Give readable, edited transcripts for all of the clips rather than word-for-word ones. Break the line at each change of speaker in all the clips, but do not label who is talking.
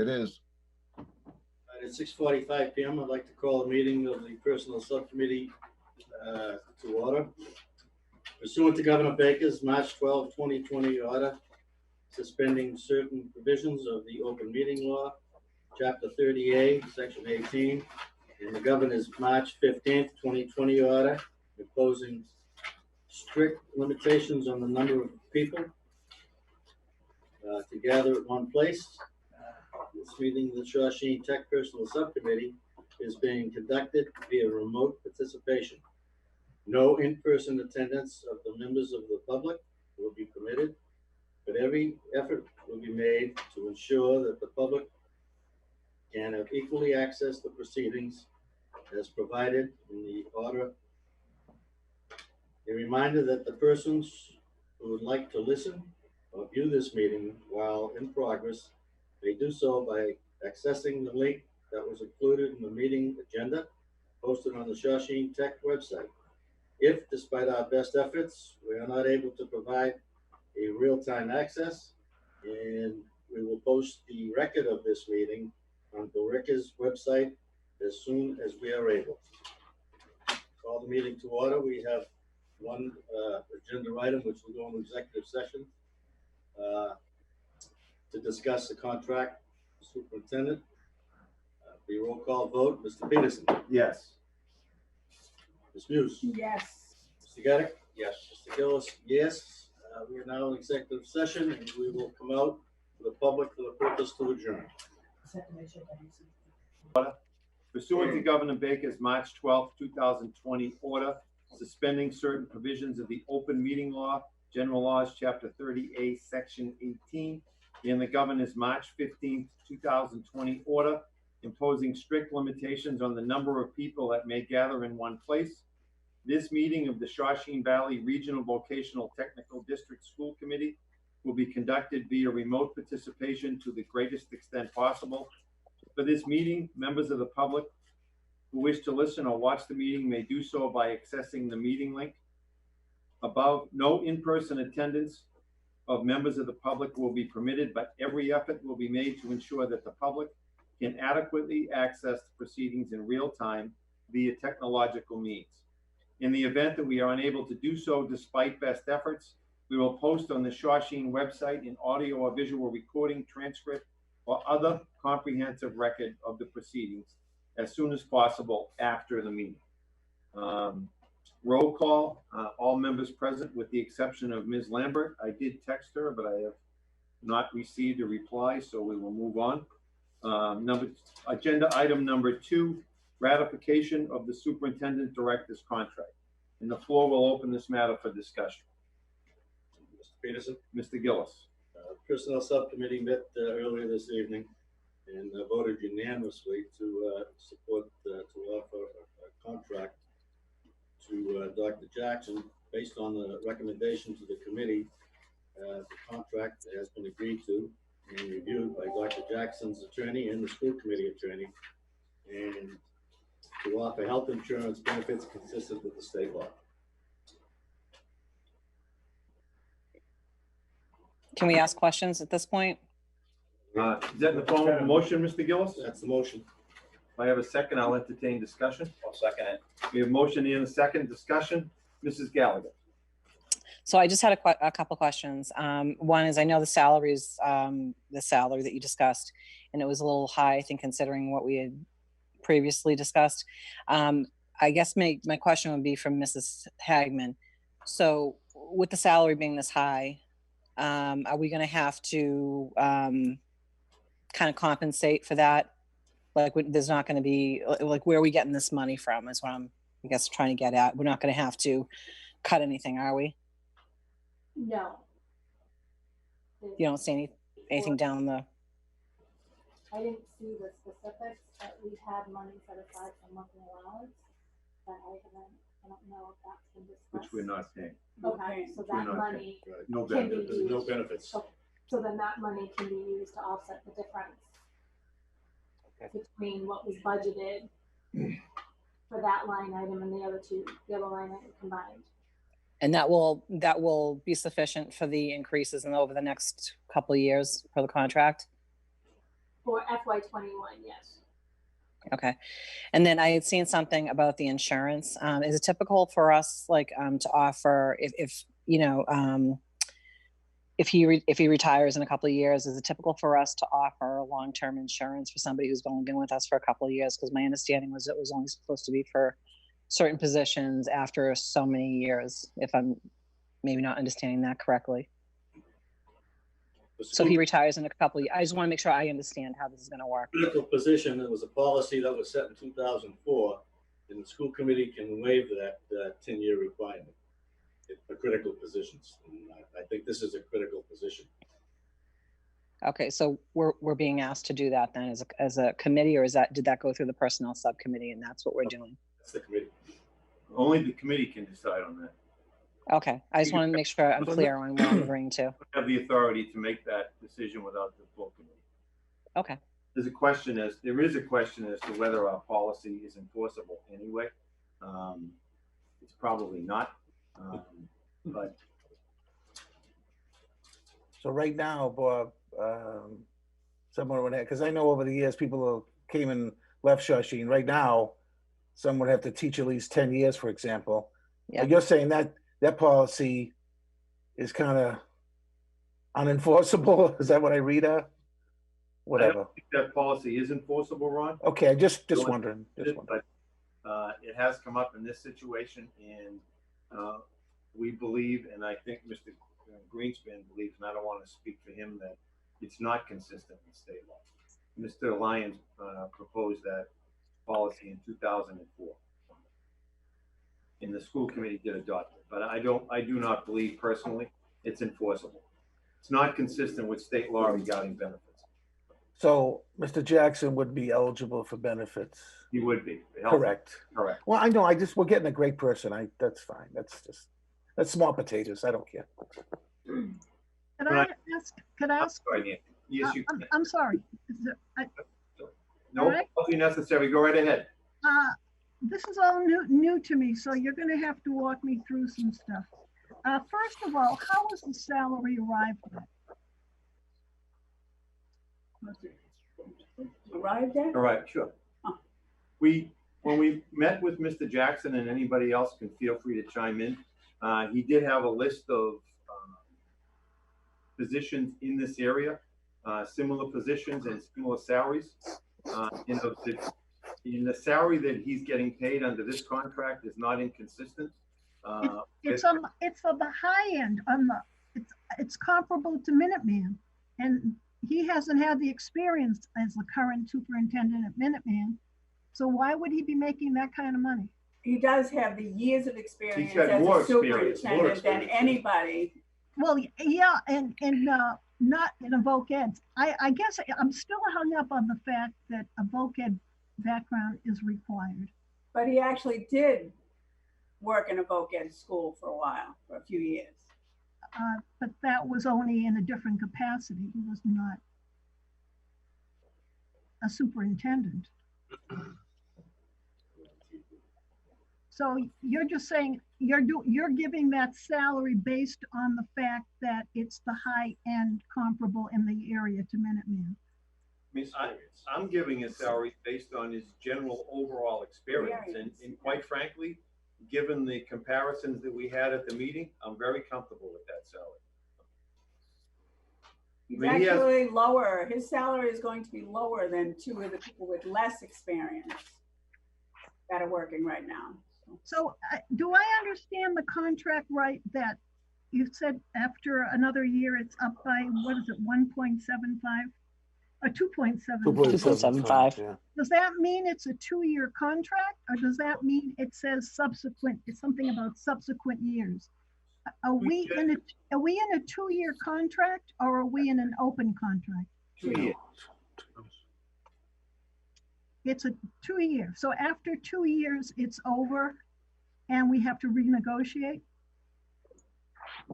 it is.
At 6:45 p.m., I'd like to call a meeting of the Personnel Subcommittee to order. Pursuant to Governor Baker's March 12, 2020 order suspending certain provisions of the Open Meeting Law, Chapter 30A, Section 18, and the Governor's March 15, 2020 order imposing strict limitations on the number of people to gather at one place. This meeting of the Shawsheen Tech Personnel Subcommittee is being conducted via remote participation. No in-person attendance of the members of the public will be permitted, but every effort will be made to ensure that the public can have equally access to proceedings as provided in the order. A reminder that the persons who would like to listen or view this meeting while in progress may do so by accessing the link that was included in the meeting agenda posted on the Shawsheen Tech website. If, despite our best efforts, we are not able to provide a real-time access, and we will post the record of this meeting on the RICA's website as soon as we are able. Call the meeting to order. We have one agenda item which will go into executive session to discuss the contract superintendent. The roll call vote. Mr. Peterson.
Yes.
Ms. Muse.
Yes.
Mr. Gaddick.
Yes.
Mr. Gillis. Yes. We are now in executive session, and we will come out to the public for the purpose to adjourn.
Pursuant to Governor Baker's March 12, 2020 order suspending certain provisions of the Open Meeting Law, General Laws, Chapter 30A, Section 18, and the Governor's March 15, 2020 order imposing strict limitations on the number of people that may gather in one place. This meeting of the Shawsheen Valley Regional Vocational Technical District School Committee will be conducted via remote participation to the greatest extent possible. For this meeting, members of the public who wish to listen or watch the meeting may do so by accessing the meeting link. Above, no in-person attendance of members of the public will be permitted, but every effort will be made to ensure that the public can adequately access the proceedings in real time via technological means. In the event that we are unable to do so despite best efforts, we will post on the Shawsheen website an audio or visual recording, transcript, or other comprehensive record of the proceedings as soon as possible after the meeting. Roll call, all members present with the exception of Ms. Lambert. I did text her, but I have not received a reply, so we will move on. Agenda item number 2, ratification of the superintendent director's contract. And the floor will open this matter for discussion.
Mr. Peterson.
Mr. Gillis.
Personnel Subcommittee met earlier this evening and voted unanimously to support, to offer a contract to Dr. Jackson. Based on the recommendation to the committee, the contract has been agreed to and reviewed by Dr. Jackson's attorney and the school committee attorney, and to offer health insurance benefits consistent with the state law.
Can we ask questions at this point?
Is that in the form of a motion, Mr. Gillis?
That's the motion.
If I have a second, I'll entertain discussion.
I'll second it.
We have motion and a second discussion. Mrs. Gallagher.
So I just had a couple questions. One is, I know the salary is the salary that you discussed, and it was a little high, I think, considering what we had previously discussed. I guess my question would be from Mrs. Hagman. So with the salary being this high, are we going to have to kind of compensate for that? Like, there's not going to be, like, where are we getting this money from is what I'm, I guess, trying to get at. We're not going to have to cut anything, are we?
No.
You don't see anything down the...
I didn't see the specifics, but we had money set aside for monthly allowance, but I don't know if that's been discussed.
Which we're not paying.
Okay, so that money
No
can be
benefit.
There's no
used,
benefits.
so then that money can be used to offset the difference between what was budgeted for that line item and the other line item combined.
And that will be sufficient for the increases in over the next couple of years for the contract?
For FY '21, yes.
Okay. And then I had seen something about the insurance. Is it typical for us, like, to offer if you know, if he retires in a couple of years, is it typical for us to offer long-term insurance for somebody who's only been with us for a couple of years? Because my understanding was it was only supposed to be for certain positions after so many years, if I'm maybe not understanding that correctly. So if he retires in a couple of years, I just want to make sure I understand how this is going to work.
Critical position, it was a policy that was set in 2004, and the school committee can waive that 10-year requirement for critical positions. And I think this is a critical position.
Okay, so we're being asked to do that then as a committee, or did that go through the personnel subcommittee and that's what we're doing?
That's the committee.
Only the committee can decide on that.
Okay, I just want to make sure I'm clear on what I'm agreeing to.
We have the authority to make that decision without the full committee.
Okay.
There is a question as to whether our policy is enforceable anyway. It's probably not, but.
So right now, Bob, someone would have, because I know over the years people came and left Shawsheen. Right now, someone would have to teach at least 10 years, for example.
Yeah.
You're saying that policy is kind of unenforceable? Is that what I read? Whatever.
I don't think that policy is enforceable, Ron.
Okay, just wondering.
But it has come up in this situation, and we believe, and I think Mr. Greenspan believes, and I don't want to speak for him, that it's not consistent with state law. Mr. Lyons proposed that policy in 2004, and the school committee did adopt it. But I do not believe personally it's enforceable. It's not consistent with state law regarding benefits.
So Mr. Jackson would be eligible for benefits.
He would be.
Correct.
Correct.
Well, I know. We're getting a great person. That's fine. That's small potatoes. I don't care.
Could I ask?
Sorry, yes, you can.
I'm sorry.
No, nothing necessary. Go right ahead.
This is all new to me, so you're going to have to walk me through some stuff. First of all, how was the salary arrived at?
Arrived at?
All right, sure. When we met with Mr. Jackson, and anybody else can feel free to chime in, he did have a list of positions in this area, similar positions and similar salaries. In the salary that he's getting paid under this contract is not inconsistent.
It's on the high end. It's comparable to Minuteman, and he hasn't had the experience as the current superintendent at Minuteman. So why would he be making that kind of money?
He does have the years of experience
He's got
as
more
a superintendent than anybody.
Well, yeah, and not in a voc ed. I guess I'm still hung up on the fact that a voc ed background is required.
But he actually did work in a voc ed school for a while, for a few years.
But that was only in a different capacity. He was not a superintendent. So you're just saying you're giving that salary based on the fact that it's the high end comparable in the area to Minuteman.
I mean, I'm giving a salary based on his general overall experience, and quite frankly, given the comparisons that we had at the meeting, I'm very comfortable with that salary.
He's actually lower. His salary is going to be lower than two of the people with less experience that are working right now.
So do I understand the contract right that you said after another year it's up by, what is it, 1.75 or 2.75?
2.75.
Yeah.
Does that mean it's a 2-year contract, or does that mean it says subsequent? It's something about subsequent years. Are we in a 2-year contract, or are we in an open contract?
2 years.
It's a 2-year. So after 2 years, it's over, and we have to renegotiate.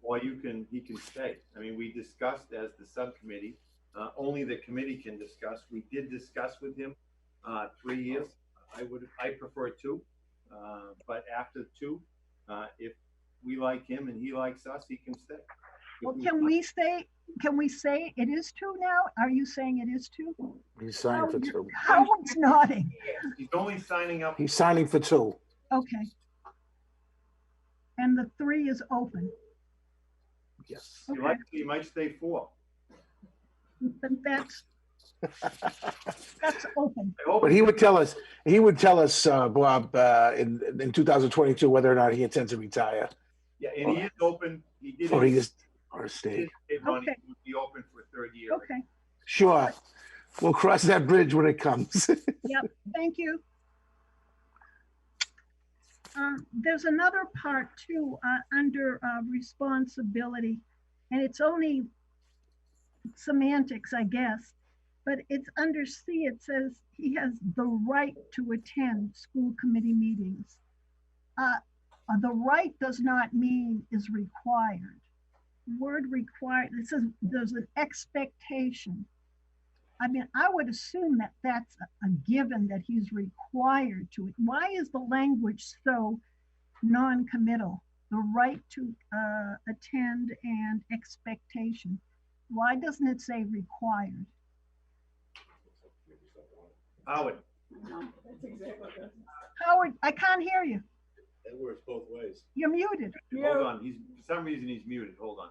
Or he can stay. I mean, we discussed as the subcommittee. Only the committee can discuss. We did discuss with him 3 years. I prefer 2, but after 2, if we like him and he likes us, he can stay.
Well, can we say it is 2 now? Are you saying it is 2?
He's signing for 2.
Howard's nodding.
He's only signing up.
He's signing for 2.
Okay. And the 3 is open.
Yes.
He might stay 4.
But that's open.
But he would tell us, Bob, in 2022, whether or not he intends to retire.
Yeah, and he is open. He did.
Or he just, or
He
stay.
did say, Ronnie,
Okay.
he would be open for a 3rd year.
Okay.
Sure. We'll cross that bridge when it comes.
Yep. Thank you. There's another part too, under responsibility, and it's only semantics, I guess, but it's under C. It says he has the right to attend school committee meetings. The right does not mean is required. Word required, it says there's an expectation. I mean, I would assume that that's a given, that he's required to. Why is the language so non-committal? The right to attend and expectation. Why doesn't it say required?
Howard,
No, that's exactly what it is.
Howard, I can't hear you.
That works both ways.
You're muted.
hold on. For some reason he's muted. Hold on.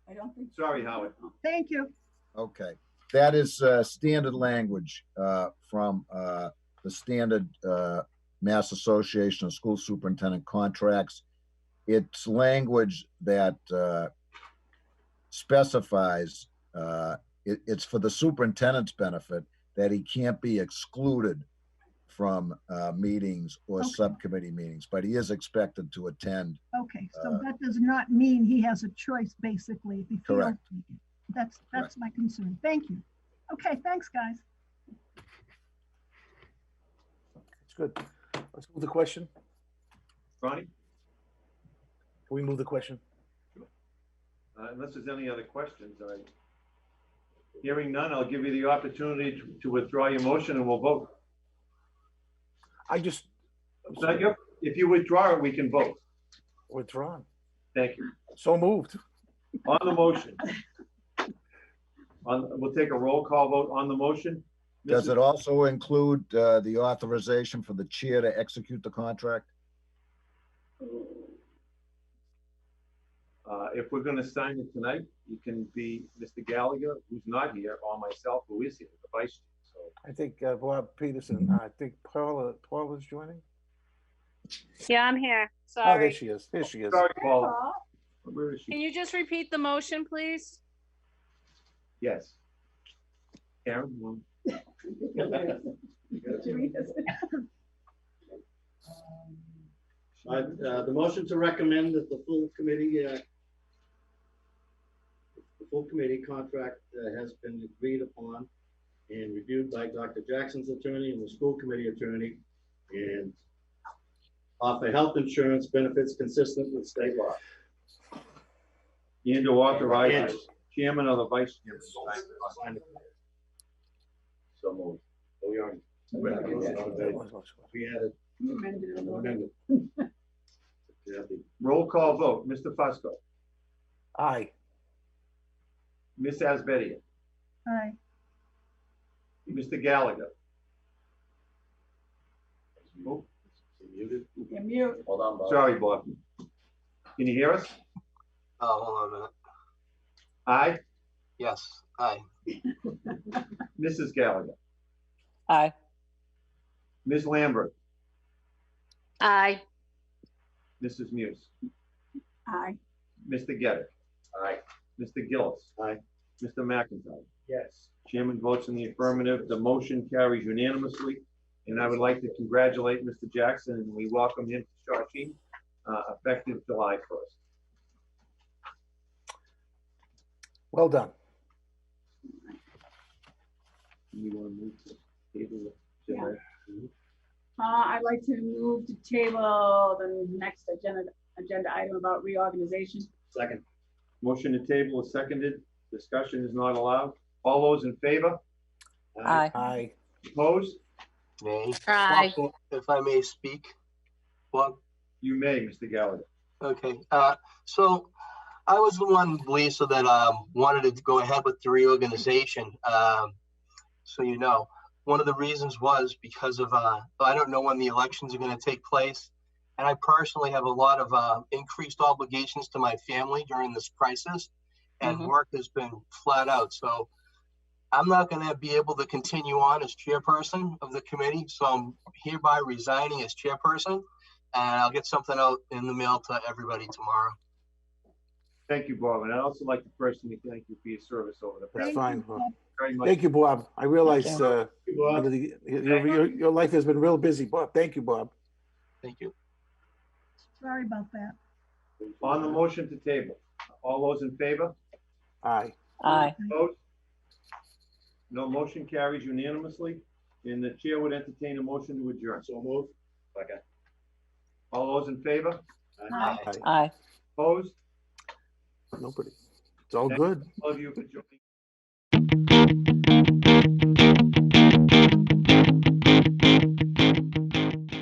I don't think.
Sorry, Howard.
Thank you.
Okay, that is standard language from the standard Mass Association of School Superintendent Contracts. It's language that specifies, it's for the superintendent's benefit, that he can't be excluded from meetings or
Okay.
subcommittee meetings, but he is expected to attend.
Okay, so that does not mean he has a choice, basically, if he feels
Correct.
like it. That's
Correct.
my concern. Thank you. Okay, thanks, guys.
It's good. Let's move the question.
Ronnie,
Can we move the question?
unless there's any other questions, hearing none, I'll give you the opportunity to withdraw your motion and we'll vote. If you withdraw it, we can vote.
Withdrawn.
Thank you.
So moved.
On the motion. We'll take a roll call vote on the motion.
Does it also include the authorization for the chair to execute the contract?
If we're gonna sign it tonight, you can be Mr. Gallagher, who's not here, or myself, who is here, the vice chair. So
I think Bob Peterson, I think Paula's joining.
Yeah, I'm here.
Oh, there
Sorry.
she is. There she is.
sorry, Paula.
Paul,
Where is
Can
she?
you just repeat the motion, please?
Yes. Karen, you want-
The motion to recommend that the full committee contract has been agreed upon and reviewed by Dr. Jackson's attorney and the school committee attorney, and offer health insurance benefits consistent with state law.
and to authorize the chairman or the vice chairman to sign it.
So moved. We already. We added.
you amended it a little bit.
amended. Yeah,
Roll call vote, Mr. Fusco,
Aye.
Miss Asbedia,
Aye.
Mr. Gallagher. Oh,
Muted.
You're mute.
Hold on, Bob.
sorry, Bob. Can you hear us?
Oh, hold on a minute.
Aye,
Yes, aye.
Mrs. Gallagher,
Aye.
Ms. Lambert,
Aye.
Mrs. Muse,
Aye.
Mr. Geddes,
Aye.
Mr. Gillis.
Aye.
Mr. McIntyre.
Yes.
Chairman votes in the affirmative. The motion carries unanimously. And I would like to congratulate Mr. Jackson, and we welcome him to Shawsheen, effective July 1st.
Well done.
You want to move to table?
Yeah. I'd like to move to table the next agenda item about reorganization.
Second.
Motion to table is seconded. Discussion is not allowed. All those in favor?
Aye.
Aye.
Opposed?
Nay.
Aye.
If I may speak, Bob?
You may, Mr. Gallagher.
Okay, so I was the one, Lisa, that wanted to go ahead with the reorganization. So you know, one of the reasons was because of I don't know when the elections are going to take place, and I personally have a lot of increased obligations to my family during this crisis, and work has been flat out. So I'm not going to be able to continue on as chairperson of the committee. So I'm hereby resigning as chairperson, and I'll get something out in the mail to everybody tomorrow.
Thank you, Bob. And I'd also like to personally thank you for your service over the
That's
past.
fine.
Very much.
Thank you, Bob. I realize
you, Bob.
under your life has been real busy, Bob. Thank you, Bob.
Thank you.
Sorry about that.
On the motion to table, all those in favor?
Aye.
Aye.
Opposed? No, motion carries unanimously, and the chair would entertain a motion to adjourn. So moved. Second. All those in favor?
Aye.
Aye.
Aye.
Opposed?
Nobody. It's all
Thank you.
good.
All of you for joining.